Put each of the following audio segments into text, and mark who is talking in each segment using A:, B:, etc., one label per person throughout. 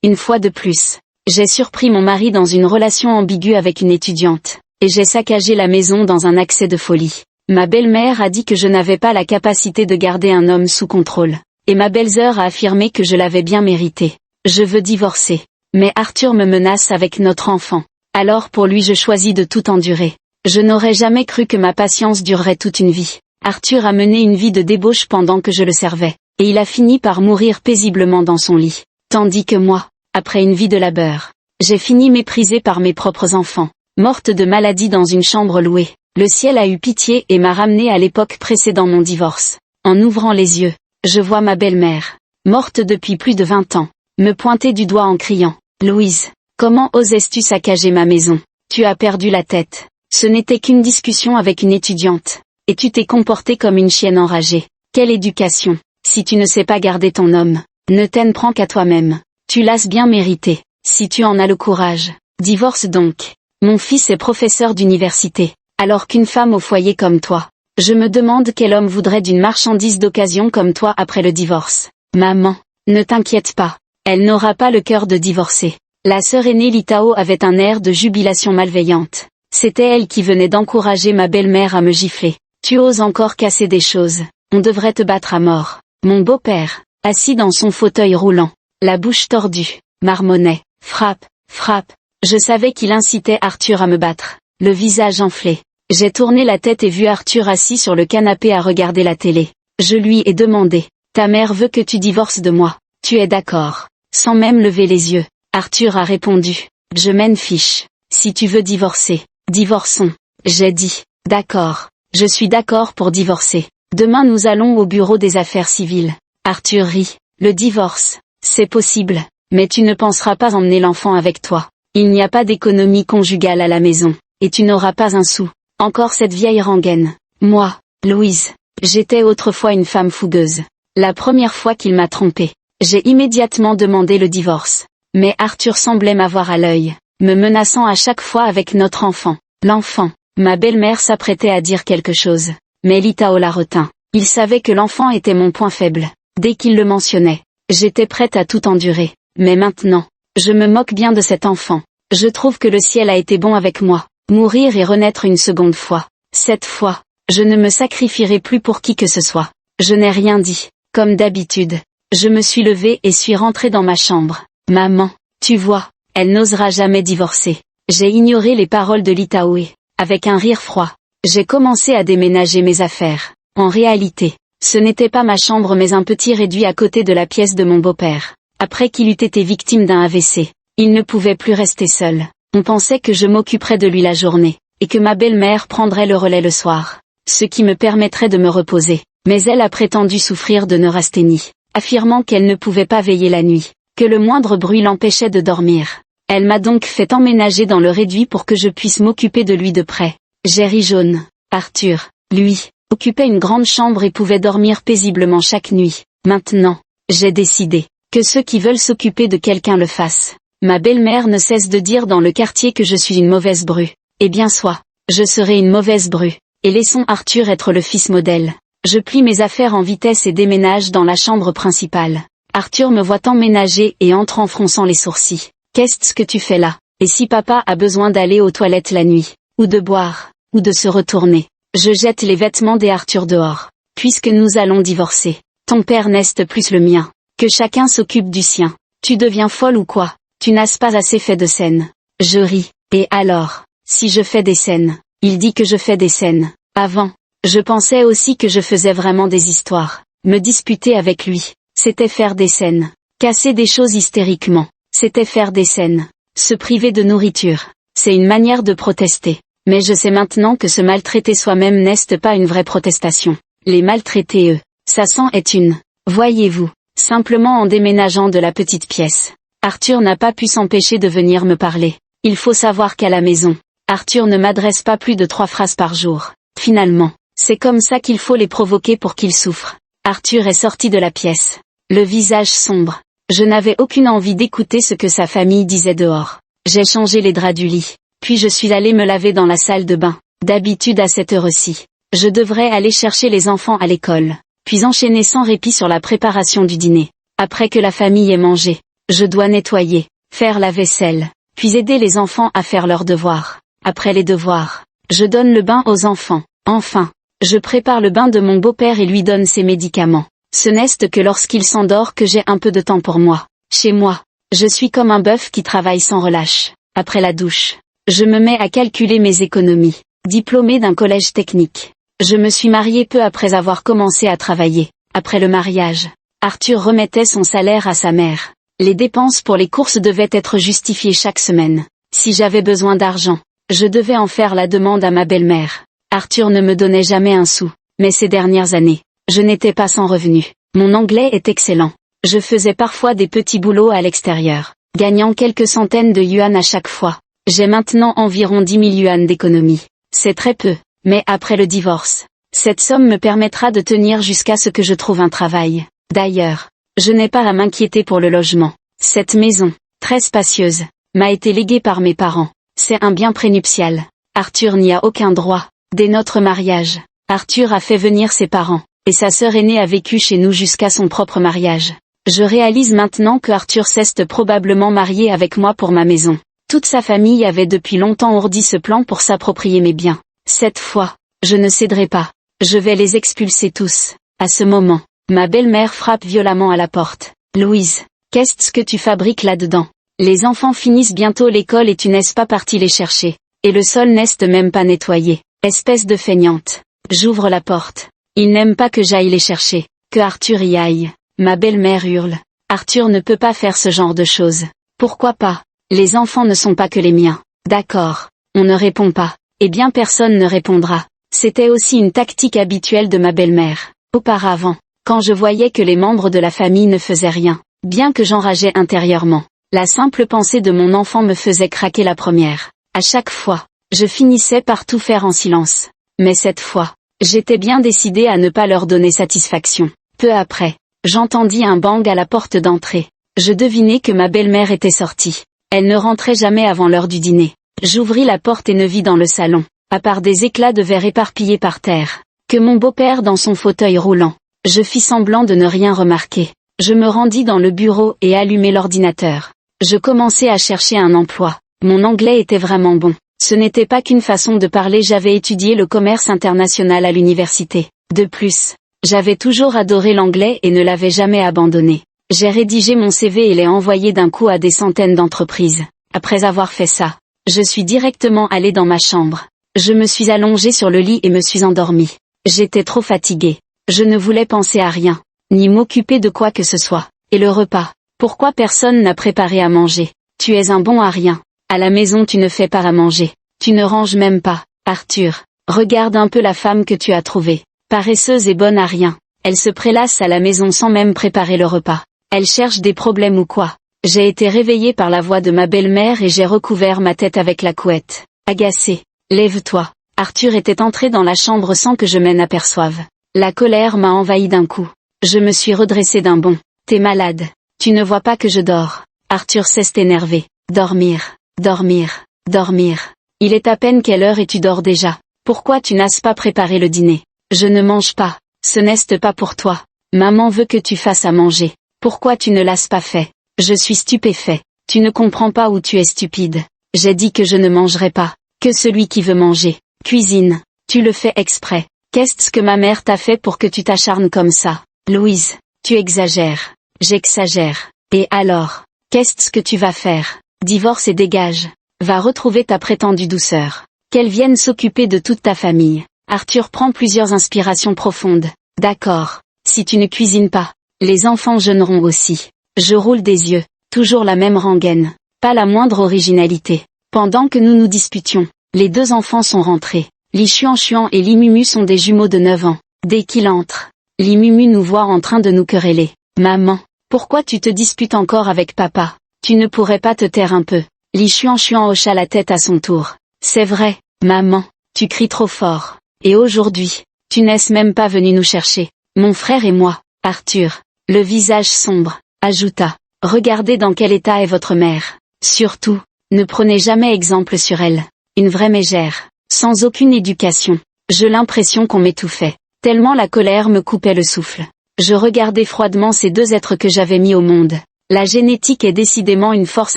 A: Une fois de plus, j'ai surpris mon mari dans une relation ambiguë avec une étudiante, et j'ai saccagé la maison dans un accès de folie. Ma belle-mère a dit que je n'avais pas la capacité de garder un homme sous contrôle, et ma belle-sœur a affirmé que je l'avais bien mérité. Je veux divorcer. Mais Arthur me menace avec notre enfant. Alors pour lui je choisis de tout endurer. Je n'aurais jamais cru que ma patience durerait toute une vie. Arthur a mené une vie de débauche pendant que je le servais, et il a fini par mourir paisiblement dans son lit. Tandis que moi, après une vie de labeur, j'ai fini méprisée par mes propres enfants, morte de maladie dans une chambre louée. Le ciel a eu pitié et m'a ramenée à l'époque précédant mon divorce. En ouvrant les yeux, je vois ma belle-mère, morte depuis plus de 20 ans, me pointer du doigt en criant « Louise, comment osais-tu saccager ma maison? Tu as perdu la tête. Ce n'était qu'une discussion avec une étudiante, et tu t'es comportée comme une chienne enragée. Quelle éducation! Si tu ne sais pas garder ton homme, ne t'en prends qu'à toi-même. Tu l'as bien mérité. Si tu en as le courage, divorce donc. Mon fils est professeur d'université, alors qu'une femme au foyer comme toi. Je me demande quel homme voudrait d'une marchandise d'occasion comme toi après le divorce. Maman, ne t'inquiète pas. Elle n'aura pas le cœur de divorcer. La sœur aînée Litao avait un air de jubilation malveillante. C'était elle qui venait d'encourager ma belle-mère à me gifler. Tu oses encore casser des choses. On devrait te battre à mort. Mon beau-père, assis dans son fauteuil roulant, la bouche tordue, marmonnait. Frappe, frappe. Je savais qu'il incitait Arthur à me battre. Le visage enflé. J'ai tourné la tête et vu Arthur assis sur le canapé à regarder la télé. Je lui ai demandé. Ta mère veut que tu divorces de moi. Tu es d'accord? Sans même lever les yeux, Arthur a répondu. Je m'en fiche. Si tu veux divorcer, divorçons. J'ai dit. D'accord. Je suis d'accord pour divorcer. Demain nous allons au bureau des affaires civiles. Arthur rit. Le divorce, c'est possible. Mais tu ne penseras pas emmener l'enfant avec toi. Il n'y a pas d'économie conjugale à la maison. Et tu n'auras pas un sou. Encore cette vieille rengaine. Moi, Louise, j'étais autrefois une femme fougueuse. La première fois qu'il m'a trompée, j'ai immédiatement demandé le divorce. Mais Arthur semblait m'avoir à l'œil, me menaçant à chaque fois avec notre enfant. L'enfant. Ma belle-mère s'apprêtait à dire quelque chose. Mais Litao la retint. Il savait que l'enfant était mon point faible. Dès qu'il le mentionnait, j'étais prête à tout endurer. Mais maintenant, je me moque bien de cet enfant. Je trouve que le ciel a été bon avec moi. Mourir et renaître une seconde fois. Cette fois, je ne me sacrifierai plus pour qui que ce soit. Je n'ai rien dit. Comme d'habitude, je me suis levée et suis rentrée dans ma chambre. Maman, tu vois, elle n'osera jamais divorcer. J'ai ignoré les paroles de Litao et, avec un rire froid, j'ai commencé à déménager mes affaires. En réalité, ce n'était pas ma chambre mais un petit réduit à côté de la pièce de mon beau-père. Après qu'il eût été victime d'un AVC, il ne pouvait plus rester seul. On pensait que je m'occuperais de lui la journée, et que ma belle-mère prendrait le relais le soir, ce qui me permettrait de me reposer. Mais elle a prétendu souffrir de neurasthénie, affirmant qu'elle ne pouvait pas veiller la nuit, que le moindre bruit l'empêchait de dormir. Elle m'a donc fait emménager dans le réduit pour que je puisse m'occuper de lui de près. J'ai ri jaune. Arthur, lui, occupait une grande chambre et pouvait dormir paisiblement chaque nuit. Maintenant, j'ai décidé que ceux qui veulent s'occuper de quelqu'un le fassent. Ma belle-mère ne cesse de dire dans le quartier que je suis une mauvaise bru. Eh bien soit, je serai une mauvaise bru, et laissons Arthur être le fils modèle. Je plie mes affaires en vitesse et déménage dans la chambre principale. Arthur me voit emménager et entre en fronçant les sourcils. Qu'est-ce que tu fais là? Et si papa a besoin d'aller aux toilettes la nuit, ou de boire, ou de se retourner, je jette les vêtements des Arthur dehors. Puisque nous allons divorcer, ton père n'est plus le mien. Que chacun s'occupe du sien. Tu deviens folle ou quoi? Tu n'as pas assez fait de scènes. Je ris. Et alors, si je fais des scènes? Il dit que je fais des scènes. Avant, je pensais aussi que je faisais vraiment des histoires. Me disputer avec lui, c'était faire des scènes. Casser des choses hystériquement, c'était faire des scènes. Se priver de nourriture, c'est une manière de protester. Mais je sais maintenant que se maltraiter soi-même n'est pas une vraie protestation. Les maltraités ça s'en est une. Voyez-vous, simplement en déménageant de la petite pièce. Arthur n'a pas pu s'empêcher de venir me parler. Il faut savoir qu'à la maison, Arthur ne m'adresse pas plus de 3 phrases par jour. Finalement, c'est comme ça qu'il faut les provoquer pour qu'ils souffrent. Arthur est sorti de la pièce, le visage sombre. Je n'avais aucune envie d'écouter ce que sa famille disait dehors. J'ai changé les draps du lit, puis je suis allée me laver dans la salle de bain. D'habitude à cette heure-ci, je devrais aller chercher les enfants à l'école, puis enchaîner sans répit sur la préparation du dîner. Après que la famille ait mangé, Je dois nettoyer, faire la vaisselle, puis aider les enfants à faire leurs devoirs. Après les devoirs, je donne le bain aux enfants. Enfin, je prépare le bain de mon beau-père et lui donne ses médicaments. Ce n'est que lorsqu'il s'endort que j'ai un peu de temps pour moi. Chez moi, je suis comme un bœuf qui travaille sans relâche. Après la douche, je me mets à calculer mes économies. Diplômée d'un collège technique, je me suis mariée peu après avoir commencé à travailler. Après le mariage, Arthur remettait son salaire à sa mère. Les dépenses pour les courses devaient être justifiées chaque semaine. Si j'avais besoin d'argent, je devais en faire la demande à ma belle-mère. Arthur ne me donnait jamais un sou, mais ces dernières années, je n'étais pas sans revenu. Mon anglais est excellent. Je faisais parfois des petits boulots à l'extérieur, gagnant quelques centaines de yuan à chaque fois. J'ai maintenant environ 10 000 yuan d'économie. C'est très peu, mais après le divorce, cette somme me permettra de tenir jusqu'à ce que je trouve un travail. D'ailleurs, je n'ai pas à m'inquiéter pour le logement. Cette maison, très spacieuse, m'a été léguée par mes parents. C'est un bien prénuptial. Arthur n'y a aucun droit. Dès notre mariage, Arthur a fait venir ses parents, et sa sœur aînée a vécu chez nous jusqu'à son propre mariage. Je réalise maintenant que Arthur s'est probablement marié avec moi pour ma maison. Toute sa famille avait depuis longtemps ourdi ce plan pour s'approprier mes biens. Cette fois, je ne céderai pas. Je vais les expulser tous. À ce moment, ma belle-mère frappe violemment à la porte. Louise, qu'est-ce que tu fabriques là-dedans? Les enfants finissent bientôt l'école et tu n'es pas partie les chercher. Et le sol n'est même pas nettoyé. Espèce de feignante. J'ouvre la porte. Il n'aime pas que j'aille les chercher, que Arthur y aille. Ma belle-mère hurle. Arthur ne peut pas faire ce genre de choses. Pourquoi pas? Les enfants ne sont pas que les miens. D'accord. On ne répond pas. Eh bien personne ne répondra. C'était aussi une tactique habituelle de ma belle-mère. Auparavant, quand je voyais que les membres de la famille ne faisaient rien, bien que j'enrageais intérieurement, la simple pensée de mon enfant me faisait craquer la première. À chaque fois, je finissais par tout faire en silence. Mais cette fois, j'étais bien décidée à ne pas leur donner satisfaction. Peu après, j'entendis un bang à la porte d'entrée. Je devinais que ma belle-mère était sortie. Elle ne rentrait jamais avant l'heure du dîner. J'ouvris la porte et ne vis dans le salon, à part des éclats de verre éparpillés par terre, que mon beau-père dans son fauteuil roulant. Je fis semblant de ne rien remarquer. Je me rendis dans le bureau et allumai l'ordinateur. Je commençai à chercher un emploi. Mon anglais était vraiment bon. Ce n'était pas qu'une façon de parler, j'avais étudié le commerce international à l'université. De plus, j'avais toujours adoré l'anglais et ne l'avais jamais abandonné. J'ai rédigé mon CV et l'ai envoyé d'un coup à des centaines d'entreprises. Après avoir fait ça, je suis directement allé dans ma chambre. Je me suis allongé sur le lit et me suis endormi. J'étais trop fatigué. Je ne voulais penser à rien, ni m'occuper de quoi que ce soit. Et le repas, pourquoi personne n'a préparé à manger? Tu es un bon à rien. À la maison tu ne fais pas à manger. Tu ne ranges même pas. Arthur, regarde un peu la femme que tu as trouvée. Paresseuse et bonne à rien. Elle se prélasse à la maison sans même préparer le repas. Elle cherche des problèmes ou quoi? J'ai été réveillée par la voix de ma belle-mère et j'ai recouvert ma tête avec la couette. Agacée. Lève-toi. Arthur était entré dans la chambre sans que je m'en aperçoive. La colère m'a envahi d'un coup. Je me suis redressée d'un bond. T'es malade. Tu ne vois pas que je dors. Arthur s'est énervé. Dormir. Dormir. Dormir. Il est à peine quelle heure et tu dors déjà. Pourquoi tu n'as pas préparé le dîner? Je ne mange pas. Ce n'est pas pour toi. Maman veut que tu fasses à manger. Pourquoi tu ne l'as pas fait? Je suis stupéfait. Tu ne comprends pas ou tu es stupide. J'ai dit que je ne mangerai pas. Que celui qui veut manger. Cuisine. Tu le fais exprès. Qu'est-ce que ma mère t'a fait pour que tu t'acharnes comme ça? Louise, tu exagères. J'exagère. Et alors? Qu'est-ce que tu vas faire? Divorce et dégage. Va retrouver ta prétendue douceur. Qu'elle vienne s'occuper de toute ta famille. Arthur prend plusieurs inspirations profondes. D'accord. Si tu ne cuisines pas, les enfants jeûneront aussi. Je roule des yeux. Toujours la même rengaine. Pas la moindre originalité. Pendant que nous nous disputions, les deux enfants sont rentrés. Li Xuan et Li Mumu sont des jumeaux de 9 ans. Dès qu'il entre, Li Mumu nous voit en train de nous quereller. Maman, pourquoi tu te disputes encore avec papa? Tu ne pourrais pas te taire un peu? Li Xuan hocha la tête à son tour. C'est vrai, maman, tu cries trop fort. Et aujourd'hui, tu n'es même pas venu nous chercher. Mon frère et moi. Arthur, le visage sombre, ajouta. Regardez dans quel état est votre mère. Surtout, ne prenez jamais exemple sur elle. Une vraie mégère, sans aucune éducation. J'ai l'impression qu'on m'étouffait, tellement la colère me coupait le souffle. Je regardais froidement ces deux êtres que j'avais mis au monde. La génétique est décidément une force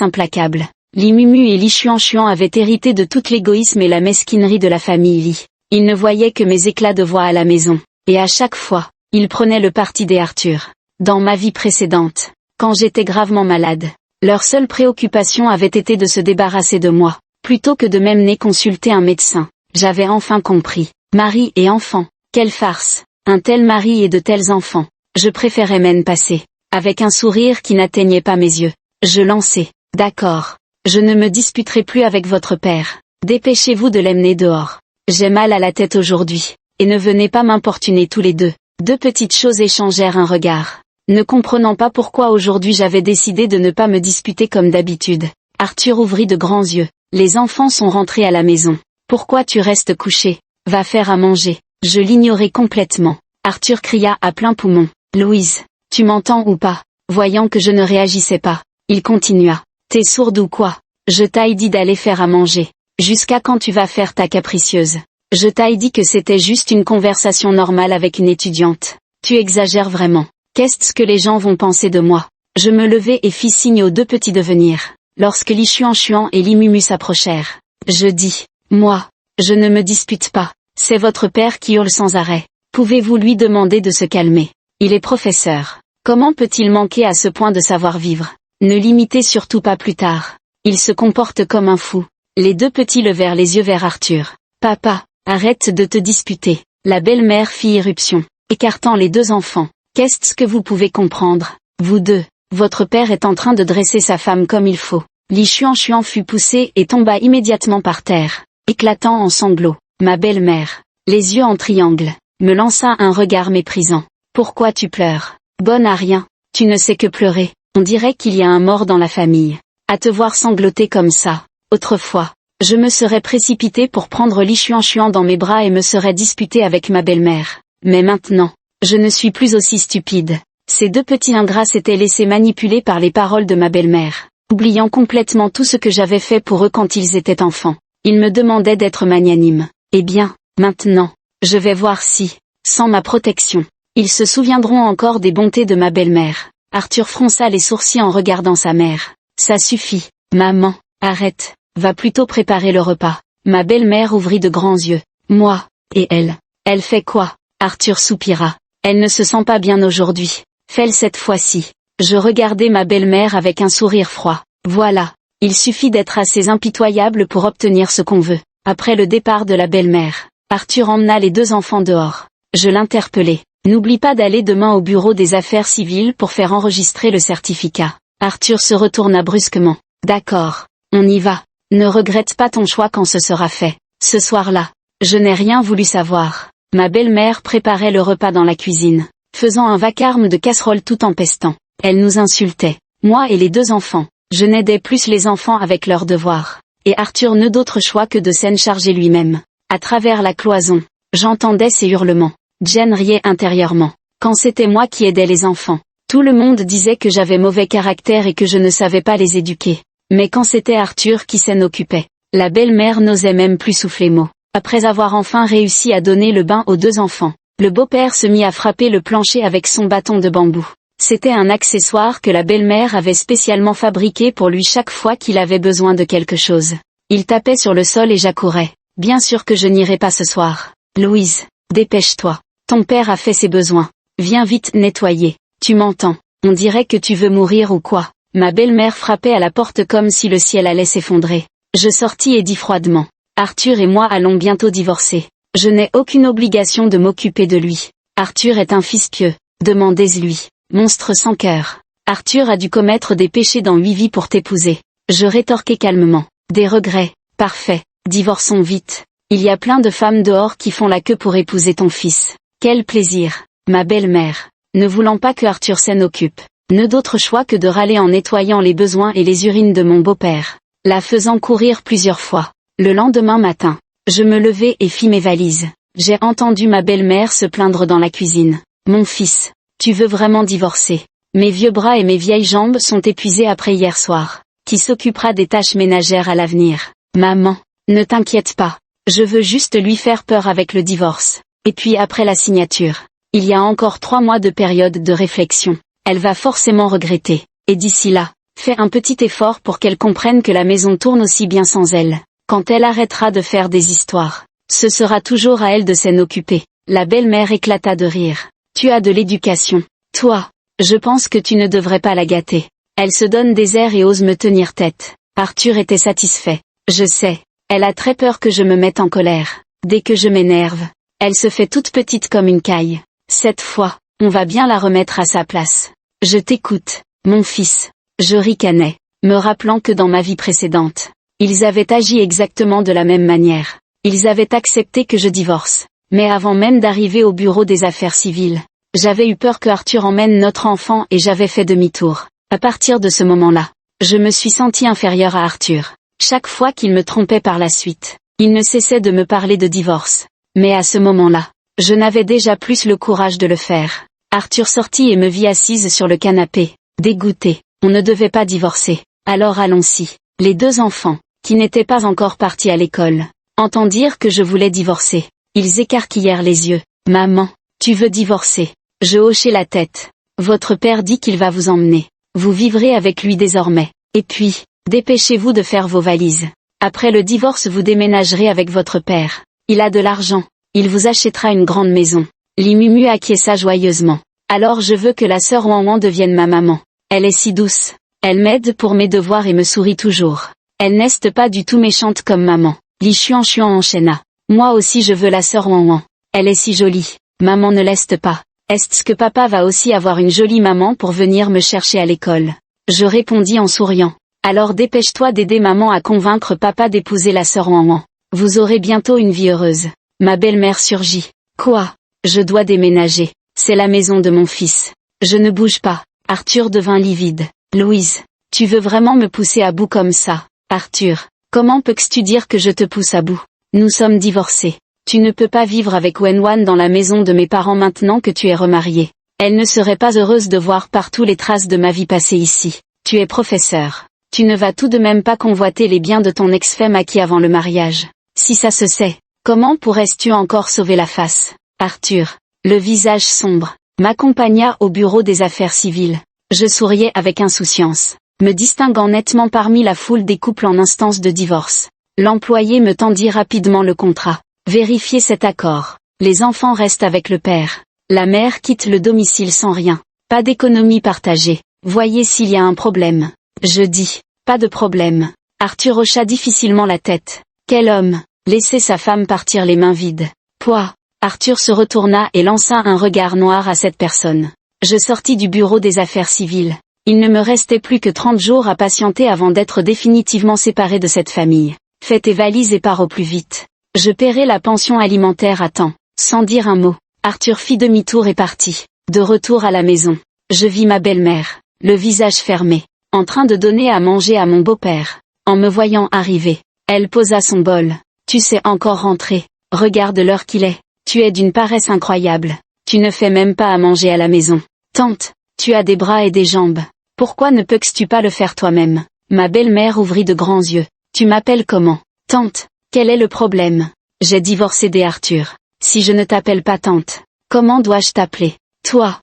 A: implacable. Li Mumu et Li Xuanxuan avaient hérité de tout l'égoïsme et la mesquinerie de la famille Li. Ils ne voyaient que mes éclats de voix à la maison. Et à chaque fois, ils prenaient le parti des Arthur. Dans ma vie précédente, quand j'étais gravement malade, leur seule préoccupation avait été de se débarrasser de moi, plutôt que de m'emmener consulter un médecin. J'avais enfin compris. Mari et enfant, quelle farce. Un tel mari et de tels enfants. Je préférais m'en passer. Avec un sourire qui n'atteignait pas mes yeux, je lançai. D'accord. Je ne me disputerai plus avec votre père. Dépêchez-vous de l'emmener dehors. J'ai mal à la tête aujourd'hui. Et ne venez pas m'importuner tous les deux. Deux petites choses échangèrent un regard. Ne comprenant pas pourquoi aujourd'hui j'avais décidé de ne pas me disputer comme d'habitude. Arthur ouvrit de grands yeux. Les enfants sont rentrés à la maison. Pourquoi tu restes couché? Va faire à manger. Je l'ignorais complètement. Arthur cria à plein poumon. Louise, tu m'entends ou pas? Voyant que je ne réagissais pas, il continua. T'es sourde ou quoi? Je t'ai dit d'aller faire à manger. Jusqu'à quand tu vas faire ta capricieuse? Je t'ai dit que c'était juste une conversation normale avec une étudiante. Tu exagères vraiment. Qu'est-ce que les gens vont penser de moi? Je me levai et fis signe aux deux petits de venir. Lorsque Li Xuanxuan et Li Mumu s'approchèrent, je dis, moi, je ne me dispute pas. C'est votre père qui hurle sans arrêt. Pouvez-vous lui demander de se calmer? Il est professeur. Comment peut-il manquer à ce point de savoir-vivre? Ne l'imitez surtout pas plus tard. Il se comporte comme un fou. Les deux petits levèrent les yeux vers Arthur. Papa, arrête de te disputer. La belle-mère fit irruption, écartant les deux enfants. Qu'est-ce que vous pouvez comprendre? Vous deux, votre père est en train de dresser sa femme comme il faut. Li Xuanxuan fut poussé et tomba immédiatement par terre, éclatant en sanglots. Ma belle-mère, les yeux en triangle, me lança un regard méprisant. Pourquoi tu pleures? Bonne à rien, tu ne sais que pleurer. On dirait qu'il y a un mort dans la famille. À te voir sangloter comme ça. Autrefois, je me serais précipité pour prendre Li Xuanxuan dans mes bras et me serais disputé avec ma belle-mère. Mais maintenant, je ne suis plus aussi stupide. Ces deux petits ingrats s'étaient laissés manipuler par les paroles de ma belle-mère, oubliant complètement tout ce que j'avais fait pour eux quand ils étaient enfants. Ils me demandaient d'être magnanime. Eh bien, maintenant, je vais voir si, sans ma protection, ils se souviendront encore des bontés de ma belle-mère. Arthur fronça les sourcils en regardant sa mère. Ça suffit, maman, arrête, va plutôt préparer le repas. Ma belle-mère ouvrit de grands yeux. Moi, et elle fait quoi? Arthur soupira. Elle ne se sent pas bien aujourd'hui. Fais-le cette fois-ci. Je regardai ma belle-mère avec un sourire froid. Voilà, il suffit d'être assez impitoyable pour obtenir ce qu'on veut. Après le départ de la belle-mère, Arthur emmena les deux enfants dehors. Je l'interpellai. N'oublie pas d'aller demain au bureau des affaires civiles pour faire enregistrer le certificat. Arthur se retourna brusquement. D'accord, on y va. Ne regrette pas ton choix quand ce sera fait. Ce soir-là, je n'ai rien voulu savoir. Ma belle-mère préparait le repas dans la cuisine, faisant un vacarme de casserole tout en pestant. Elle nous insultait, moi et les deux enfants. Je n'aidais plus les enfants avec leurs devoirs. Et Arthur n'eut d'autre choix que de s'en charger lui-même. À travers la cloison, j'entendais ses hurlements. Jen riait intérieurement. Quand c'était moi qui aidais les enfants, tout le monde disait que j'avais mauvais caractère et que je ne savais pas les éduquer. Mais quand c'était Arthur qui s'en occupait, la belle-mère n'osait même plus souffler mot. Après avoir enfin réussi à donner le bain aux deux enfants, le beau-père se mit à frapper le plancher avec son bâton de bambou. C'était un accessoire que la belle-mère avait spécialement fabriqué pour lui chaque fois qu'il avait besoin de quelque chose. Il tapait sur le sol et j'accourais. Bien sûr que je n'irai pas ce soir. Louise, dépêche-toi. Ton père a fait ses besoins. Viens vite nettoyer. Tu m'entends? On dirait que tu veux mourir ou quoi? Ma belle-mère frappait à la porte comme si le ciel allait s'effondrer. Je sortis et dis froidement. Arthur et moi allons bientôt divorcer. Je n'ai aucune obligation de m'occuper de lui. Arthur est un fils pieux. Demandez-lui. Monstre sans cœur. Arthur a dû commettre des péchés dans 8 vies pour t'épouser. Je rétorquai calmement. Des regrets. Parfait. Divorçons vite. Il y a plein de femmes dehors qui font la queue pour épouser ton fils. Quel plaisir. Ma belle-mère, ne voulant pas que Arthur s'en occupe, n'eut d'autre choix que de râler en nettoyant les besoins et les urines de mon beau-père, la faisant courir plusieurs fois. Le lendemain matin, je me levai et fis mes valises. J'ai entendu ma belle-mère se plaindre dans la cuisine. Mon fils, tu veux vraiment divorcer? Mes vieux bras et mes vieilles jambes sont épuisés après hier soir. Qui s'occupera des tâches ménagères à l'avenir? Maman, ne t'inquiète pas. Je veux juste lui faire peur avec le divorce. Et puis après la signature, il y a encore 3 mois de période de réflexion. Elle va forcément regretter. Et d'ici là, fais un petit effort pour qu'elle comprenne que la maison tourne aussi bien sans elle. Quand elle arrêtera de faire des histoires, ce sera toujours à elle de s'en occuper. La belle-mère éclata de rire. Tu as de l'éducation. Toi, je pense que tu ne devrais pas la gâter. Elle se donne des airs et ose me tenir tête. Arthur était satisfait. Je sais. Elle a très peur que je me mette en colère. Dès que je m'énerve, elle se fait toute petite comme une caille. Cette fois, on va bien la remettre à sa place. Je t'écoute, mon fils. Je ricanais, me rappelant que dans ma vie précédente, ils avaient agi exactement de la même manière. Ils avaient accepté que je divorce. Mais avant même d'arriver au bureau des affaires civiles, j'avais eu peur que Arthur emmène notre enfant et j'avais fait demi-tour. À partir de ce moment-là, je me suis sentie inférieure à Arthur. Chaque fois qu'il me trompait par la suite, il ne cessait de me parler de divorce. Mais à ce moment-là, je n'avais déjà plus le courage de le faire. Arthur sortit et me vit assise sur le canapé, dégoûtée. On ne devait pas divorcer. Alors allons-y. Les deux enfants, qui n'étaient pas encore partis à l'école, entendirent que je voulais divorcer. Ils écarquillèrent les yeux. Maman, tu veux divorcer? Je hochai la tête. Votre père dit qu'il va vous emmener. Vous vivrez avec lui désormais. Et puis, dépêchez-vous de faire vos valises. Après le divorce vous déménagerez avec votre père. Il a de l'argent. Il vous achètera une grande maison. Limumu acquiesça joyeusement. Alors je veux que la sœur Wanwan devienne ma maman. Elle est si douce. Elle m'aide pour mes devoirs et me sourit toujours. Elle n'est pas du tout méchante comme maman. Li Chuan enchaîna. Moi aussi je veux la sœur Wanwan. Elle est si jolie. Maman ne l'est pas. Est-ce que papa va aussi avoir une jolie maman pour venir me chercher à l'école? Je répondis en souriant. Alors dépêche-toi d'aider maman à convaincre papa d'épouser la sœur Wanwan. Vous aurez bientôt une vie heureuse. Ma belle-mère surgit. Quoi? Je dois déménager. C'est la maison de mon fils. Je ne bouge pas. Arthur devint livide. Louise, tu veux vraiment me pousser à bout comme ça? Arthur, comment peux-tu dire que je te pousse à bout? Nous sommes divorcés. Tu ne peux pas vivre avec Wenwan dans la maison de mes parents maintenant que tu es remarié. Elle ne serait pas heureuse de voir partout les traces de ma vie passée ici. Tu es professeur. Tu ne vas tout de même pas convoiter les biens de ton ex-femme acquis avant le mariage. Si ça se sait, comment pourrais-tu encore sauver la face? Arthur, le visage sombre, m'accompagna au bureau des affaires civiles. Je souriais avec insouciance, me distinguant nettement parmi la foule des couples en instance de divorce. L'employé me tendit rapidement le contrat. Vérifiez cet accord. Les enfants restent avec le père. La mère quitte le domicile sans rien. Pas d'économie partagée. Voyez s'il y a un problème. Je dis, pas de problème. Arthur hocha difficilement la tête. Quel homme, laisser sa femme partir les mains vides. Pouah. Arthur se retourna et lança un regard noir à cette personne. Je sortis du bureau des affaires civiles. Il ne me restait plus que 30 jours à patienter avant d'être définitivement séparé de cette famille. Fais tes valises et pars au plus vite. Je paierai la pension alimentaire à temps. Sans dire un mot, Arthur fit demi-tour et partit. De retour à la maison, je vis ma belle-mère, le visage fermé, en train de donner à manger à mon beau-père. En me voyant arriver, elle posa son bol. Tu sais encore rentrer. Regarde l'heure qu'il est. Tu es d'une paresse incroyable. Tu ne fais même pas à manger à la maison. Tante, tu as des bras et des jambes. Pourquoi ne peux-tu pas le faire toi-même? Ma belle-mère ouvrit de grands yeux. Tu m'appelles comment? Tante, quel est le problème? J'ai divorcé d'Arthur. Si je ne t'appelle pas tante, comment dois-je t'appeler? Toi,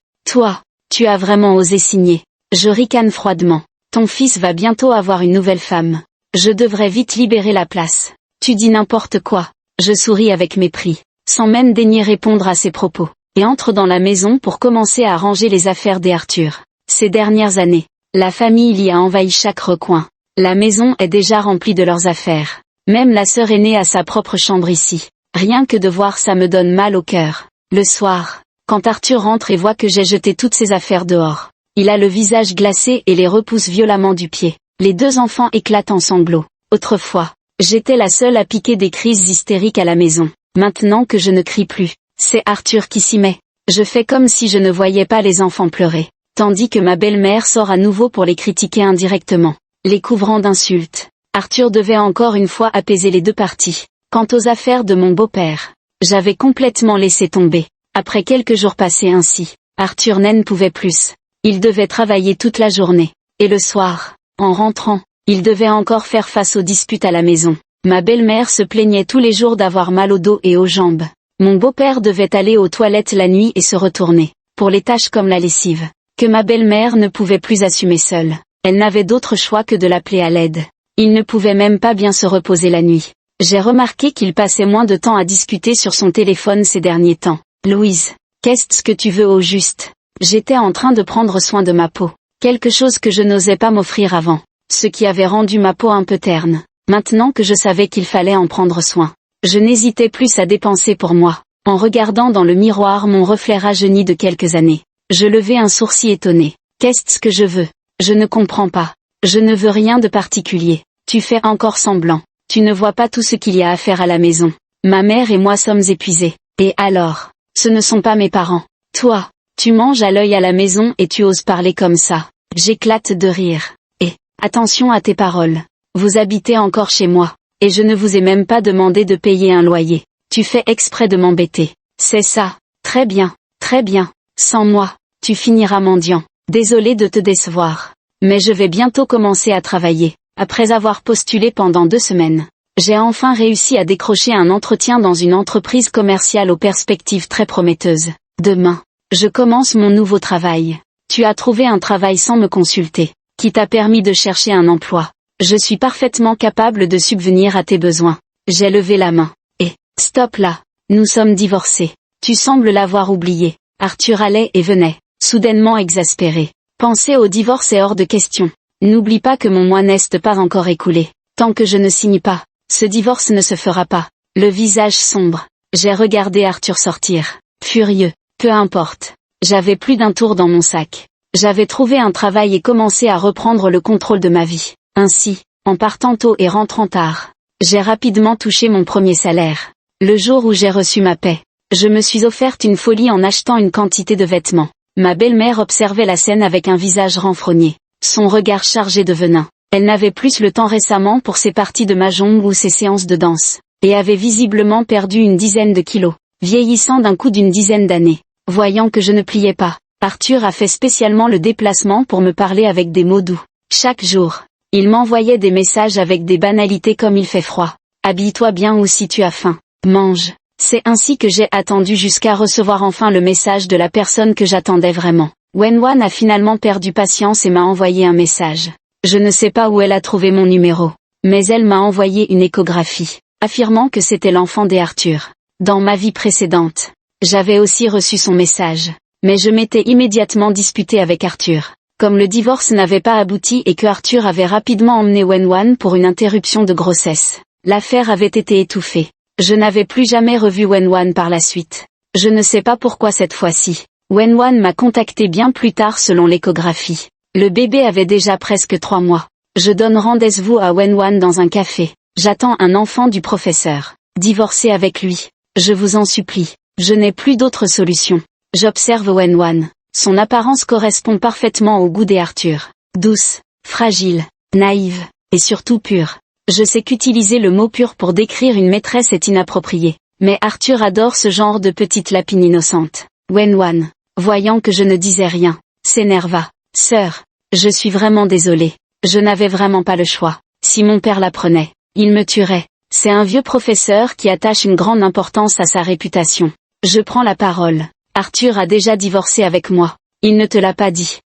A: tu as vraiment osé signer. Je ricane froidement. Ton fils va bientôt avoir une nouvelle femme. Je devrais vite libérer la place. Tu dis n'importe quoi. Je souris avec mépris, sans même daigner répondre à ses propos, et entre dans la maison pour commencer à ranger les affaires d'Arthur. Ces dernières années, la famille y a envahi chaque recoin. La maison est déjà remplie de leurs affaires. Même la sœur aînée a sa propre chambre ici. Rien que de voir ça me donne mal au cœur. Le soir, quand Arthur rentre et voit que j'ai jeté toutes ses affaires dehors, il a le visage glacé et les repousse violemment du pied. Les deux enfants éclatent en sanglots. Autrefois, j'étais la seule à piquer des crises hystériques à la maison. Maintenant que je ne crie plus, c'est Arthur qui s'y met. Je fais comme si je ne voyais pas les enfants pleurer, tandis que ma belle-mère sort à nouveau pour les critiquer indirectement, les couvrant d'insultes. Arthur devait encore une fois apaiser les deux parties. Quant aux affaires de mon beau-père, j'avais complètement laissé tomber. Après quelques jours passés ainsi, Arthur n'en pouvait plus. Il devait travailler toute la journée. Et le soir, en rentrant, il devait encore faire face aux disputes à la maison. Ma belle-mère se plaignait tous les jours d'avoir mal au dos et aux jambes. Mon beau-père devait aller aux toilettes la nuit et se retourner, pour les tâches comme la lessive. que ma belle-mère ne pouvait plus assumer seule. Elle n'avait d'autre choix que de l'appeler à l'aide. Il ne pouvait même pas bien se reposer la nuit. J'ai remarqué qu'il passait moins de temps à discuter sur son téléphone ces derniers temps. Louise, qu'est-ce que tu veux au juste? J'étais en train de prendre soin de ma peau. Quelque chose que je n'osais pas m'offrir avant. Ce qui avait rendu ma peau un peu terne. Maintenant que je savais qu'il fallait en prendre soin, je n'hésitais plus à dépenser pour moi. En regardant dans le miroir mon reflet rajeuni de quelques années, je levai un sourcil étonné. Qu'est-ce que je veux? Je ne comprends pas. Je ne veux rien de particulier. Tu fais encore semblant. Tu ne vois pas tout ce qu'il y a à faire à la maison. Ma mère et moi sommes épuisés. Et alors? Ce ne sont pas mes parents. Toi, tu manges à l'œil à la maison et tu oses parler comme ça. J'éclate de rire. Et, attention à tes paroles. Vous habitez encore chez moi. Et je ne vous ai même pas demandé de payer un loyer. Tu fais exprès de m'embêter. C'est ça. Très bien. Très bien. Sans moi, tu finiras mendiant. Désolé de te décevoir. Mais je vais bientôt commencer à travailler. Après avoir postulé pendant 2 semaines, j'ai enfin réussi à décrocher un entretien dans une entreprise commerciale aux perspectives très prometteuses. Demain, je commence mon nouveau travail. Tu as trouvé un travail sans me consulter, qui t'a permis de chercher un emploi. Je suis parfaitement capable de subvenir à tes besoins. J'ai levé la main. Et, stop là, nous sommes divorcés. Tu sembles l'avoir oublié. Arthur allait et venait, soudainement exaspéré. Penser au divorce est hors de question. N'oublie pas que mon mois n'est pas encore écoulé. Tant que je ne signe pas, ce divorce ne se fera pas. Le visage sombre, j'ai regardé Arthur sortir. Furieux, peu importe. J'avais plus d'un tour dans mon sac. J'avais trouvé un travail et commencé à reprendre le contrôle de ma vie. Ainsi, en partant tôt et rentrant tard, j'ai rapidement touché mon premier salaire. Le jour où j'ai reçu ma paie, je me suis offerte une folie en achetant une quantité de vêtements. Ma belle-mère observait la scène avec un visage renfrogné, son regard chargé de venin. Elle n'avait plus le temps récemment pour ses parties de mahjong ou ses séances de danse, et avait visiblement perdu une dizaine de kilos, vieillissant d'un coup d'une dizaine d'années. Voyant que je ne pliais pas, Arthur a fait spécialement le déplacement pour me parler avec des mots doux. Chaque jour, il m'envoyait des messages avec des banalités comme il fait froid. Habille-toi bien ou si tu as faim, mange. C'est ainsi que j'ai attendu jusqu'à recevoir enfin le message de la personne que j'attendais vraiment. Wenwan a finalement perdu patience et m'a envoyé un message. Je ne sais pas où elle a trouvé mon numéro, mais elle m'a envoyé une échographie, affirmant que c'était l'enfant d'Arthur. Dans ma vie précédente, j'avais aussi reçu son message, mais je m'étais immédiatement disputée avec Arthur. Comme le divorce n'avait pas abouti et que Arthur avait rapidement emmené Wenwan pour une interruption de grossesse, l'affaire avait été étouffée. Je n'avais plus jamais revu Wenwan par la suite. Je ne sais pas pourquoi cette fois-ci. Wenwan m'a contacté bien plus tard selon l'échographie. Le bébé avait déjà presque 3 mois. Je donne rendez-vous à Wenwan dans un café. J'attends un enfant du professeur. Divorcer avec lui. Je vous en supplie. Je n'ai plus d'autre solution. J'observe Wenwan. Son apparence correspond parfaitement au goût d'Arthur. Douce, fragile, naïve, et surtout pure. Je sais qu'utiliser le mot pur pour décrire une maîtresse est inapproprié. Mais Arthur adore ce genre de petite lapine innocente. Wenwan, voyant que je ne disais rien, s'énerva. Sœur, je suis vraiment désolée. Je n'avais vraiment pas le choix. Si mon père l'apprenait, il me tuerait. C'est un vieux professeur qui attache une grande importance à sa réputation. Je prends la parole. Arthur a déjà divorcé avec moi. Il ne te l'a pas dit.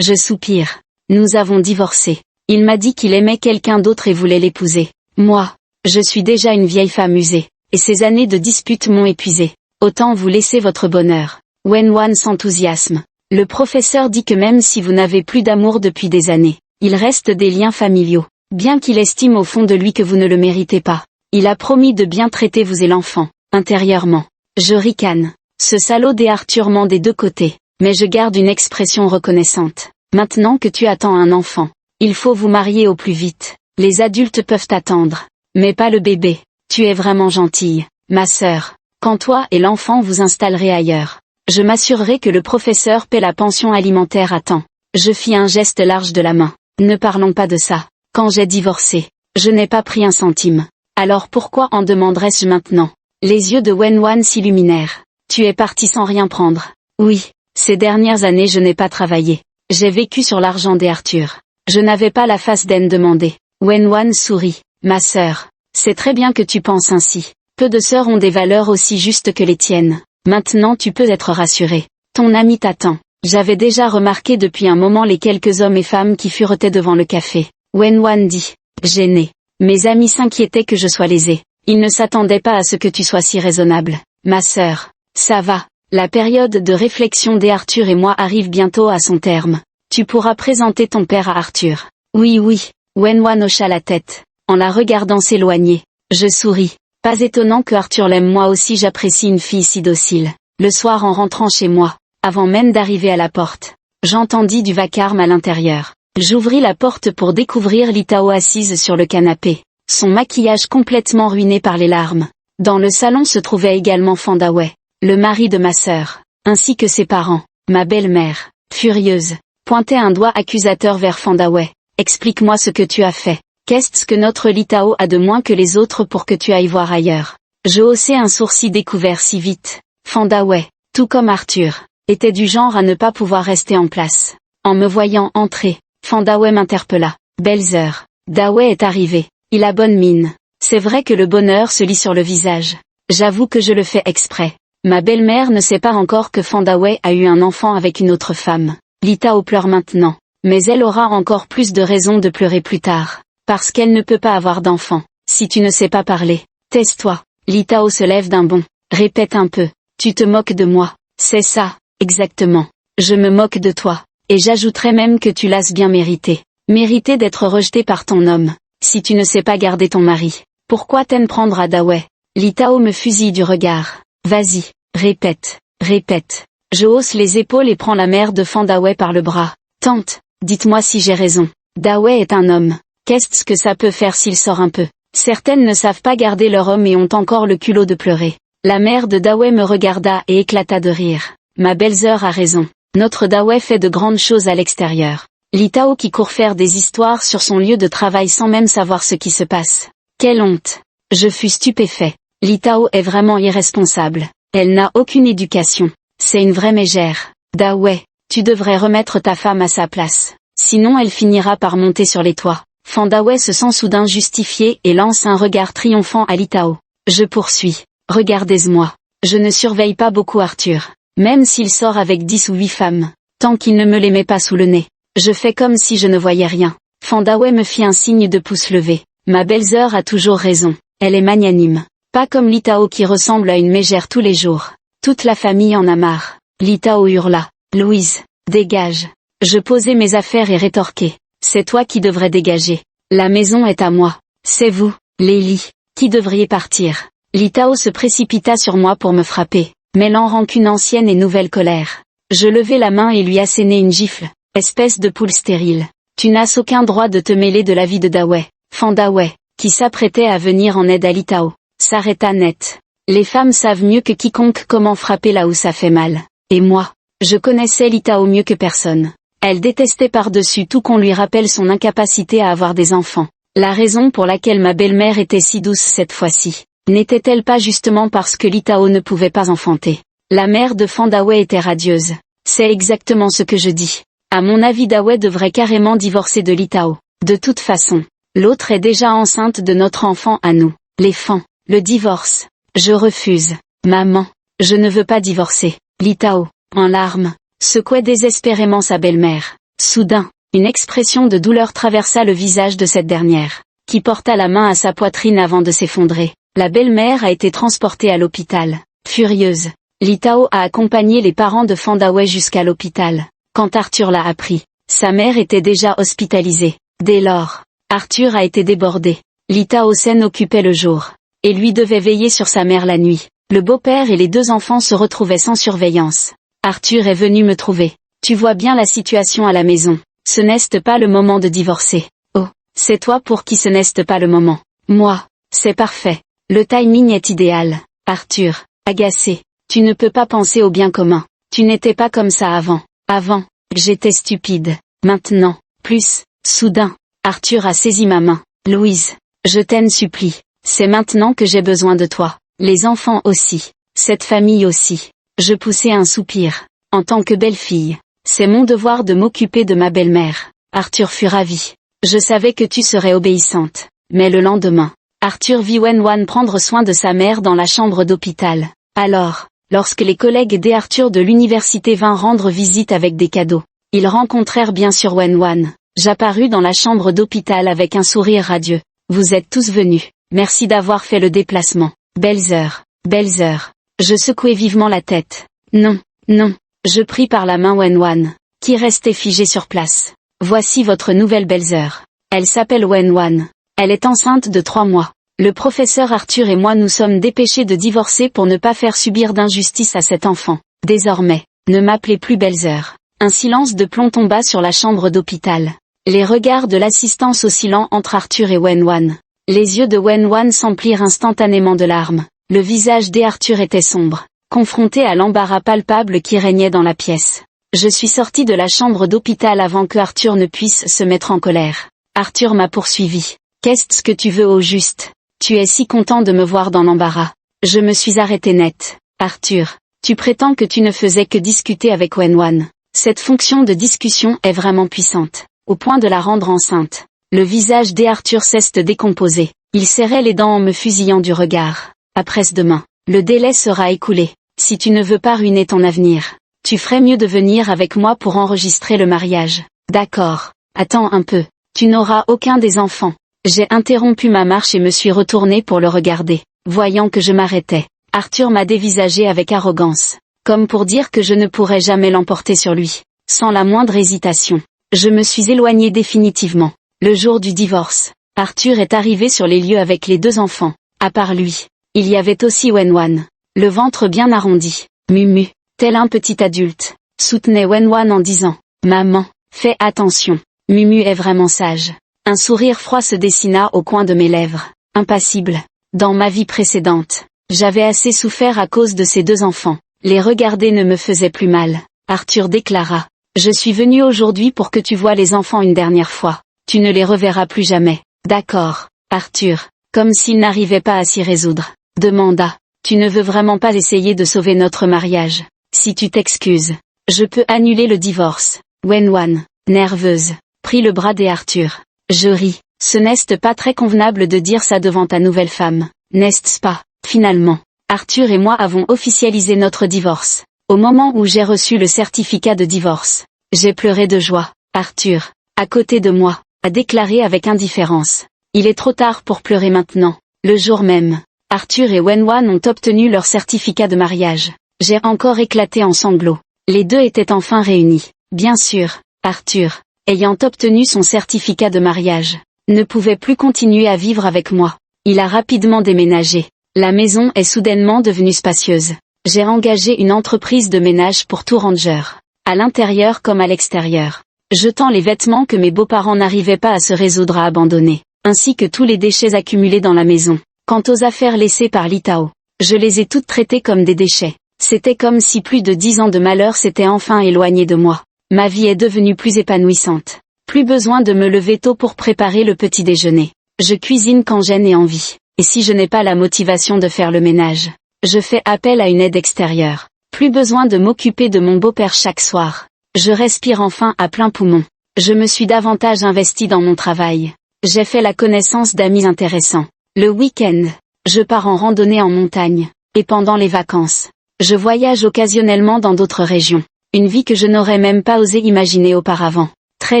A: Je soupire. Nous avons divorcé. Il m'a dit qu'il aimait quelqu'un d'autre et voulait l'épouser. Moi, je suis déjà une vieille femme usée, et ces années de disputes m'ont épuisée. Autant vous laisser votre bonheur. Wenwan s'enthousiasme. Le professeur dit que même si vous n'avez plus d'amour depuis des années, il reste des liens familiaux. Bien qu'il estime au fond de lui que vous ne le méritez pas, il a promis de bien traiter vous et l'enfant. Intérieurement, je ricane. Ce salaud d'Arthur ment des deux côtés, mais je garde une expression reconnaissante. Maintenant que tu attends un enfant, il faut vous marier au plus vite. Les adultes peuvent attendre, mais pas le bébé. Tu es vraiment gentille, ma sœur. Quand toi et l'enfant vous installerez ailleurs, je m'assurerai que le professeur paie la pension alimentaire à temps. Je fis un geste large de la main. Ne parlons pas de ça. Quand j'ai divorcé, je n'ai pas pris un centime. Alors pourquoi en demanderais-je maintenant? Les yeux de Wenwan s'illuminèrent. Tu es parti sans rien prendre. Oui, ces dernières années je n'ai pas travaillé. J'ai vécu sur l'argent d'Arthur. Je n'avais pas la face d'en demander. Wenwan sourit. Ma sœur, c'est très bien que tu penses ainsi. Peu de sœurs ont des valeurs aussi justes que les tiennes. Maintenant tu peux être rassurée. Ton ami t'attend. J'avais déjà remarqué depuis un moment les quelques hommes et femmes qui furetaient devant le café. Wenwan dit, gêné. Mes amis s'inquiétaient que je sois lésée. Ils ne s'attendaient pas à ce que tu sois si raisonnable. Ma sœur, ça va. La période de réflexion d'Arthur et moi arrive bientôt à son terme. Tu pourras présenter ton père à Arthur. Oui oui. Wenwan hocha la tête, en la regardant s'éloigner. Je souris. Pas étonnant que Arthur l'aime, moi aussi j'apprécie une fille si docile. Le soir en rentrant chez moi, avant même d'arriver à la porte, j'entendis du vacarme à l'intérieur. J'ouvris la porte pour découvrir Litao assise sur le canapé, son maquillage complètement ruiné par les larmes. Dans le salon se trouvait également Fandaway, le mari de ma sœur, ainsi que ses parents. Ma belle-mère, furieuse, pointait un doigt accusateur vers Fandaway. Explique-moi ce que tu as fait. Qu'est-ce que notre Litao a de moins que les autres pour que tu ailles voir ailleurs? Je haussai un sourcil découvert si vite. Fandaway, tout comme Arthur, était du genre à ne pas pouvoir rester en place. En me voyant entrer, Fandaway m'interpella. Belles heures. Dawei est arrivé. Il a bonne mine. C'est vrai que le bonheur se lit sur le visage. J'avoue que je le fais exprès. Ma belle-mère ne sait pas encore que Fandaway a eu un enfant avec une autre femme. Litao pleure maintenant. Mais elle aura encore plus de raisons de pleurer plus tard. Parce qu'elle ne peut pas avoir d'enfant. Si tu ne sais pas parler, taise-toi. Litao se lève d'un bond. Répète un peu. Tu te moques de moi. C'est ça, exactement. Je me moque de toi. Et j'ajouterais même que tu l'as bien mérité. Mérité d'être rejeté par ton homme. Si tu ne sais pas garder ton mari, pourquoi t'aimes prendre à Dawei? Litao me fusille du regard. Vas-y, répète, répète. Je hausse les épaules et prends la mère de Fandaway par le bras. Tante, dites-moi si j'ai raison. Dawei est un homme. Qu'est-ce que ça peut faire s'il sort un peu? Certaines ne savent pas garder leur homme et ont encore le culot de pleurer. La mère de Dawei me regarda et éclata de rire. Ma belle-sœur a raison. Notre Dawei fait de grandes choses à l'extérieur. Litao qui court faire des histoires sur son lieu de travail sans même savoir ce qui se passe. Quelle honte! Je fus stupéfait. Litao est vraiment irresponsable. Elle n'a aucune éducation. C'est une vraie mégère. Dawei, tu devrais remettre ta femme à sa place. Sinon elle finira par monter sur les toits. Fandaway se sent soudain justifié et lance un regard triomphant à Litao. Je poursuis. Regardez-moi. Je ne surveille pas beaucoup Arthur. Même s'il sort avec 10 ou 8 femmes. Tant qu'il ne me les met pas sous le nez. Je fais comme si je ne voyais rien. Fandaway me fit un signe de pouce levé. Ma belle-sœur a toujours raison. Elle est magnanime. Pas comme Litao qui ressemble à une mégère tous les jours. Toute la famille en a marre. Litao hurla. Louise, dégage. Je posai mes affaires et rétorquai. C'est toi qui devrais dégager. La maison est à moi. C'est vous, Lélie, qui devriez partir. Litao se précipita sur moi pour me frapper, mêlant rancune ancienne et nouvelle colère. Je levai la main et lui assénai une gifle. Espèce de poule stérile. Tu n'as aucun droit de te mêler de la vie de Dawei. Fandaway, qui s'apprêtait à venir en aide à Litao, s'arrêta net. Les femmes savent mieux que quiconque comment frapper là où ça fait mal. Et moi, je connaissais Litao mieux que personne. Elle détestait par-dessus tout qu'on lui rappelle son incapacité à avoir des enfants. La raison pour laquelle ma belle-mère était si douce cette fois-ci, n'était-elle pas justement parce que Litao ne pouvait pas enfanter? La mère de Fandaway était radieuse. C'est exactement ce que je dis. À mon avis Dawei devrait carrément divorcer de Litao. De toute façon, l'autre est déjà enceinte de notre enfant à nous. Les fans, le divorce. Je refuse. Maman, je ne veux pas divorcer. Litao, en larmes, secouait désespérément sa belle-mère. Soudain, une expression de douleur traversa le visage de cette dernière, qui porta la main à sa poitrine avant de s'effondrer. La belle-mère a été transportée à l'hôpital. Furieuse, Litao a accompagné les parents de Fandaway jusqu'à l'hôpital. Quand Arthur l'a appris, sa mère était déjà hospitalisée. Dès lors, Arthur a été débordé. Litao Sen occupait le jour, et lui devait veiller sur sa mère la nuit. Le beau-père et les 2 enfants se retrouvaient sans surveillance. Arthur est venu me trouver. Tu vois bien la situation à la maison. Ce n'est pas le moment de divorcer. Oh, c'est toi pour qui ce n'est pas le moment. Moi, c'est parfait. Le timing est idéal. Arthur, agacé, tu ne peux pas penser au bien commun. Tu n'étais pas comme ça avant. Avant, j'étais stupide. Maintenant, plus, soudain, Arthur a saisi ma main. Louise, je t'en supplie. C'est maintenant que j'ai besoin de toi. Les enfants aussi. Cette famille aussi. Je poussai un soupir. En tant que belle-fille, c'est mon devoir de m'occuper de ma belle-mère. Arthur fut ravi. Je savais que tu serais obéissante. Mais le lendemain, Arthur vit Wenwan prendre soin de sa mère dans la chambre d'hôpital. Alors, Lorsque les collègues d'Arthur de l'université vinrent rendre visite avec des cadeaux, ils rencontrèrent bien sûr Wenwan. J'apparus dans la chambre d'hôpital avec un sourire radieux. Vous êtes tous venus. Merci d'avoir fait le déplacement. Belles heures. Belles heures. Je secouai vivement la tête. Non, non. Je pris par la main Wenwan, qui restait figée sur place. Voici votre nouvelle belle-sœur. Elle s'appelle Wenwan. Elle est enceinte de 3 mois. Le professeur Arthur et moi nous sommes dépêchés de divorcer pour ne pas faire subir d'injustice à cet enfant. Désormais, ne m'appelez plus belle-sœur. Un silence de plomb tomba sur la chambre d'hôpital. Les regards de l'assistance oscillant entre Arthur et Wenwan. Les yeux de Wenwan s'emplirent instantanément de larmes. Le visage d'Arthur était sombre, confronté à l'embarras palpable qui régnait dans la pièce. Je suis sorti de la chambre d'hôpital avant que Arthur ne puisse se mettre en colère. Arthur m'a poursuivi. Qu'est-ce que tu veux au juste? Tu es si content de me voir dans l'embarras. Je me suis arrêté net. Arthur, tu prétends que tu ne faisais que discuter avec Wenwan. Cette fonction de discussion est vraiment puissante, au point de la rendre enceinte. Le visage d'Arthur cesse de décomposer. Il serrait les dents en me fusillant du regard. Après-demain, le délai sera écoulé. Si tu ne veux pas ruiner ton avenir, tu ferais mieux de venir avec moi pour enregistrer le mariage. D'accord. Attends un peu. Tu n'auras aucun des enfants. J'ai interrompu ma marche et me suis retourné pour le regarder. Voyant que je m'arrêtais, Arthur m'a dévisagé avec arrogance, comme pour dire que je ne pourrais jamais l'emporter sur lui. Sans la moindre hésitation, je me suis éloigné définitivement. Le jour du divorce, Arthur est arrivé sur les lieux avec les 2 enfants. À part lui, il y avait aussi Wenwan, le ventre bien arrondi, mumu, tel un petit adulte, soutenait Wenwan en disant « Maman, fais attention, Mumu est vraiment sage ». Un sourire froid se dessina au coin de mes lèvres, impassible. Dans ma vie précédente, j'avais assez souffert à cause de ces 2 enfants. Les regarder ne me faisait plus mal. Arthur déclara « Je suis venu aujourd'hui pour que tu voies les enfants une dernière fois. Tu ne les reverras plus jamais. » D'accord, Arthur, comme s'il n'arrivait pas à s'y résoudre, demanda « Tu ne veux vraiment pas essayer de sauver notre mariage? Si tu t'excuses, je peux annuler le divorce. » Wenwan, nerveuse, prit le bras d'Arthur. Je ris. Ce n'est pas très convenable de dire ça devant ta nouvelle femme, n'est-ce pas? Finalement, Arthur et moi avons officialisé notre divorce. Au moment où j'ai reçu le certificat de divorce, j'ai pleuré de joie. Arthur, à côté de moi, a déclaré avec indifférence. Il est trop tard pour pleurer maintenant. Le jour même, Arthur et Wenwan ont obtenu leur certificat de mariage. J'ai encore éclaté en sanglots. Les 2 étaient enfin réunis. Bien sûr, Arthur, ayant obtenu son certificat de mariage, ne pouvait plus continuer à vivre avec moi. Il a rapidement déménagé. La maison est soudainement devenue spacieuse. J'ai engagé une entreprise de ménage pour tout ranger, à l'intérieur comme à l'extérieur, jetant les vêtements que mes beaux-parents n'arrivaient pas à se résoudre à abandonner, ainsi que tous les déchets accumulés dans la maison. Quant aux affaires laissées par l'Itao, je les ai toutes traitées comme des déchets. C'était comme si plus de 10 ans de malheur s'étaient enfin éloignés de moi. Ma vie est devenue plus épanouissante. Plus besoin de me lever tôt pour préparer le petit déjeuner. Je cuisine quand j'ai envie. Et si je n'ai pas la motivation de faire le ménage, je fais appel à une aide extérieure. Plus besoin de m'occuper de mon beau-père chaque soir. Je respire enfin à plein poumon. Je me suis davantage investi dans mon travail. J'ai fait la connaissance d'amis intéressants. Le week-end, je pars en randonnée en montagne. Et pendant les vacances, je voyage occasionnellement dans d'autres régions. Une vie que je n'aurais même pas osé imaginer auparavant. Très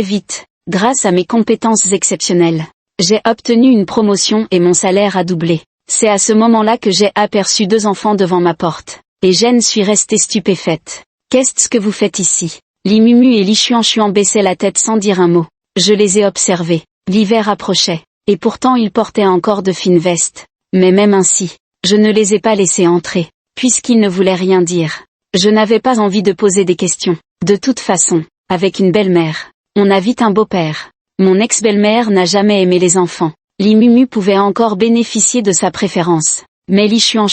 A: vite, grâce à mes compétences exceptionnelles, j'ai obtenu une promotion et mon salaire a doublé. C'est à ce moment-là que j'ai aperçu 2 enfants devant ma porte. Et je suis restée stupéfaite. Qu'est-ce que vous faites ici? Li Mumu et Li Xuan baissaient la tête sans dire un mot. Je les ai observés. L'hiver approchait. Et pourtant ils portaient encore de fines vestes. Mais même ainsi, je ne les ai pas laissés entrer, puisqu'ils ne voulaient rien dire. Je n'avais pas envie de poser des questions. De toute façon, avec une belle-mère, on a vite un beau-père. Mon ex-belle-mère n'a jamais aimé les enfants. Li Mumu pouvait encore bénéficier de sa préférence. Mais Li Xuan,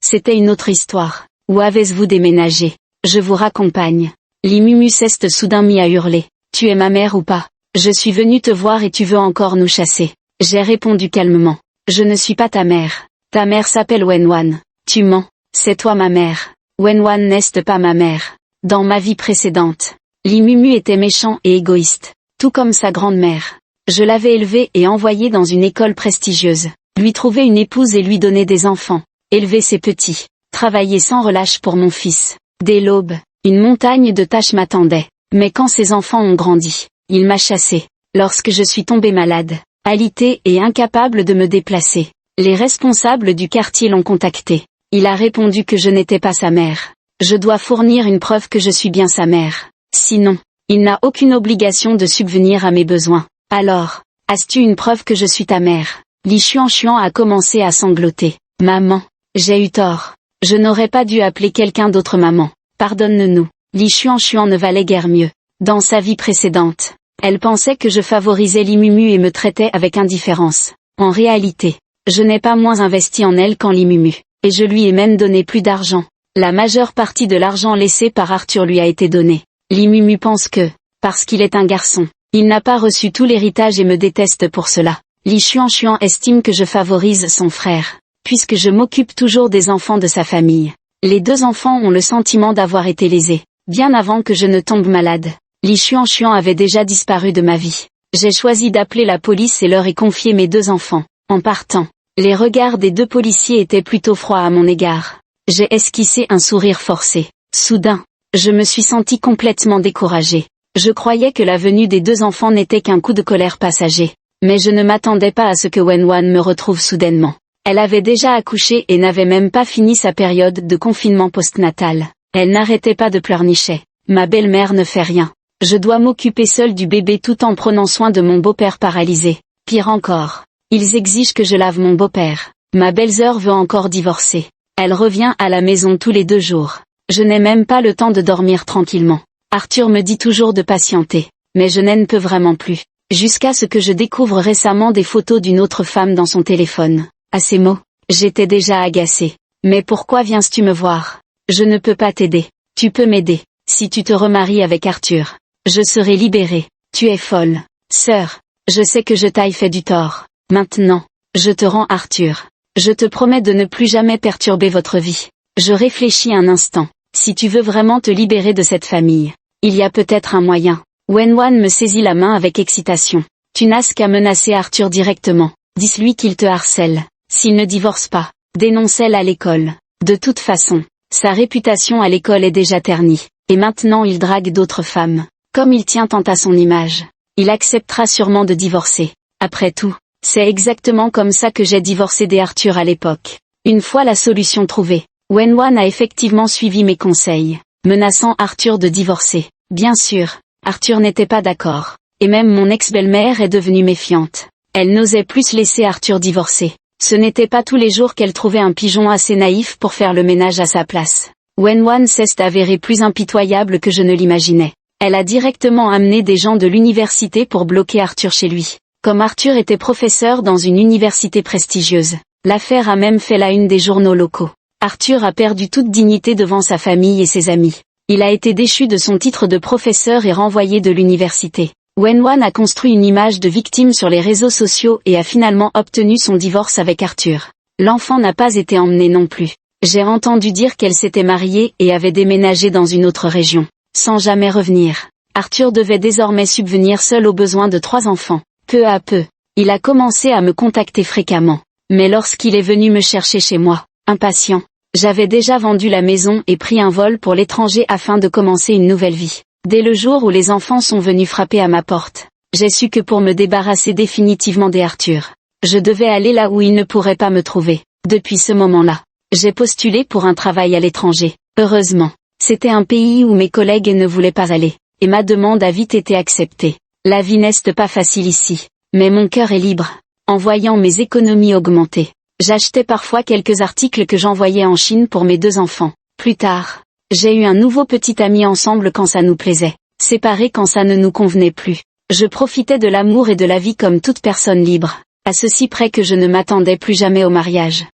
A: c'était une autre histoire. Où avez-vous déménagé? Je vous raccompagne. Li Mumu s'est soudain mis à hurler. Tu es ma mère ou pas? Je suis venu te voir et tu veux encore nous chasser. J'ai répondu calmement. Je ne suis pas ta mère. Ta mère s'appelle Wenwan. Tu mens. C'est toi ma mère. Wenwan n'est pas ma mère. Dans ma vie précédente, Li Mumu était méchant et égoïste, tout comme sa grand-mère. Je l'avais élevé et envoyé dans une école prestigieuse, lui trouver une épouse et lui donner des enfants, élever ses petits. travailler sans relâche pour mon fils. Dès l'aube, une montagne de tâches m'attendait. Mais quand ses enfants ont grandi, il m'a chassée. Lorsque je suis tombée malade, alitée et incapable de me déplacer, les responsables du quartier l'ont contacté. Il a répondu que je n'étais pas sa mère. Je dois fournir une preuve que je suis bien sa mère. Sinon, il n'a aucune obligation de subvenir à mes besoins. Alors, as-tu une preuve que je suis ta mère? Li Xuanxuan a commencé à sangloter. Maman, j'ai eu tort. Je n'aurais pas dû appeler quelqu'un d'autre maman. Pardonne-nous. Li Xuanxuan ne valait guère mieux. Dans sa vie précédente, elle pensait que je favorisais Li Mumu et me traitais avec indifférence. En réalité, je n'ai pas moins investi en elle qu'en Li Mumu. Et je lui ai même donné plus d'argent. La majeure partie de l'argent laissé par Arthur lui a été donné. Li Mumu pense que, parce qu'il est un garçon, il n'a pas reçu tout l'héritage et me déteste pour cela. Li Xuanxuan estime que je favorise son frère, puisque je m'occupe toujours des enfants de sa famille. Les deux enfants ont le sentiment d'avoir été lésés, bien avant que je ne tombe malade. Li Xuanxuan avait déjà disparu de ma vie. J'ai choisi d'appeler la police et leur ai confié mes deux enfants. En partant, les regards des deux policiers étaient plutôt froids à mon égard. J'ai esquissé un sourire forcé. Soudain, je me suis senti complètement découragée. Je croyais que la venue des deux enfants n'était qu'un coup de colère passager. Mais je ne m'attendais pas à ce que Wenwan me retrouve soudainement. Elle avait déjà accouché et n'avait même pas fini sa période de confinement postnatal. Elle n'arrêtait pas de pleurnicher. Ma belle-mère ne fait rien. Je dois m'occuper seule du bébé tout en prenant soin de mon beau-père paralysé. Pire encore, ils exigent que je lave mon beau-père. Ma belle-sœur veut encore divorcer. Elle revient à la maison tous les 2 jours. Je n'ai même pas le temps de dormir tranquillement. Arthur me dit toujours de patienter, mais je n'en peux vraiment plus. Jusqu'à ce que je découvre récemment des photos d'une autre femme dans son téléphone. À ces mots, j'étais déjà agacée. Mais pourquoi viens-tu me voir? Je ne peux pas t'aider. Tu peux m'aider. Si tu te remaries avec Arthur, je serai libérée. Tu es folle. Sœur, je sais que je t'aille fait du tort. Maintenant, je te rends Arthur. Je te promets de ne plus jamais perturber votre vie. Je réfléchis un instant. Si tu veux vraiment te libérer de cette famille, il y a peut-être un moyen. Wenwan me saisit la main avec excitation. Tu n'as qu'à menacer Arthur directement. Dis-lui qu'il te harcèle. S'il ne divorce pas, dénonce-le à l'école. De toute façon, sa réputation à l'école est déjà ternie. Et maintenant il drague d'autres femmes. Comme il tient tant à son image, il acceptera sûrement de divorcer. Après tout, c'est exactement comme ça que j'ai divorcé d'Arthur à l'époque. Une fois la solution trouvée, Wenwan a effectivement suivi mes conseils, menaçant Arthur de divorcer. Bien sûr, Arthur n'était pas d'accord. Et même mon ex-belle-mère est devenue méfiante. Elle n'osait plus laisser Arthur divorcer. Ce n'était pas tous les jours qu'elle trouvait un pigeon assez naïf pour faire le ménage à sa place. Wenwan s'est avérée plus impitoyable que je ne l'imaginais. Elle a directement amené des gens de l'université pour bloquer Arthur chez lui. Comme Arthur était professeur dans une université prestigieuse, l'affaire a même fait la une des journaux locaux. Arthur a perdu toute dignité devant sa famille et ses amis. Il a été déchu de son titre de professeur et renvoyé de l'université. Wenwan a construit une image de victime sur les réseaux sociaux et a finalement obtenu son divorce avec Arthur. L'enfant n'a pas été emmené non plus. J'ai entendu dire qu'elle s'était mariée et avait déménagé dans une autre région, sans jamais revenir. Arthur devait désormais subvenir seul aux besoins de 3 enfants. Peu à peu, il a commencé à me contacter fréquemment. Mais lorsqu'il est venu me chercher chez moi, impatient, j'avais déjà vendu la maison et pris un vol pour l'étranger afin de commencer une nouvelle vie. Dès le jour où les enfants sont venus frapper à ma porte, j'ai su que pour me débarrasser définitivement d'Arthur, je devais aller là où il ne pourrait pas me trouver. Depuis ce moment-là, j'ai postulé pour un travail à l'étranger. Heureusement, c'était un pays où mes collègues ne voulaient pas aller, et ma demande a vite été acceptée. La vie n'est pas facile ici, mais mon cœur est libre. En voyant mes économies augmenter, j'achetais parfois quelques articles que j'envoyais en Chine pour mes 2 enfants. Plus tard, j'ai eu un nouveau petit ami ensemble quand ça nous plaisait, séparés quand ça ne nous convenait plus. Je profitais de l'amour et de la vie comme toute personne libre, à ceci près que je ne m'attendais plus jamais au mariage.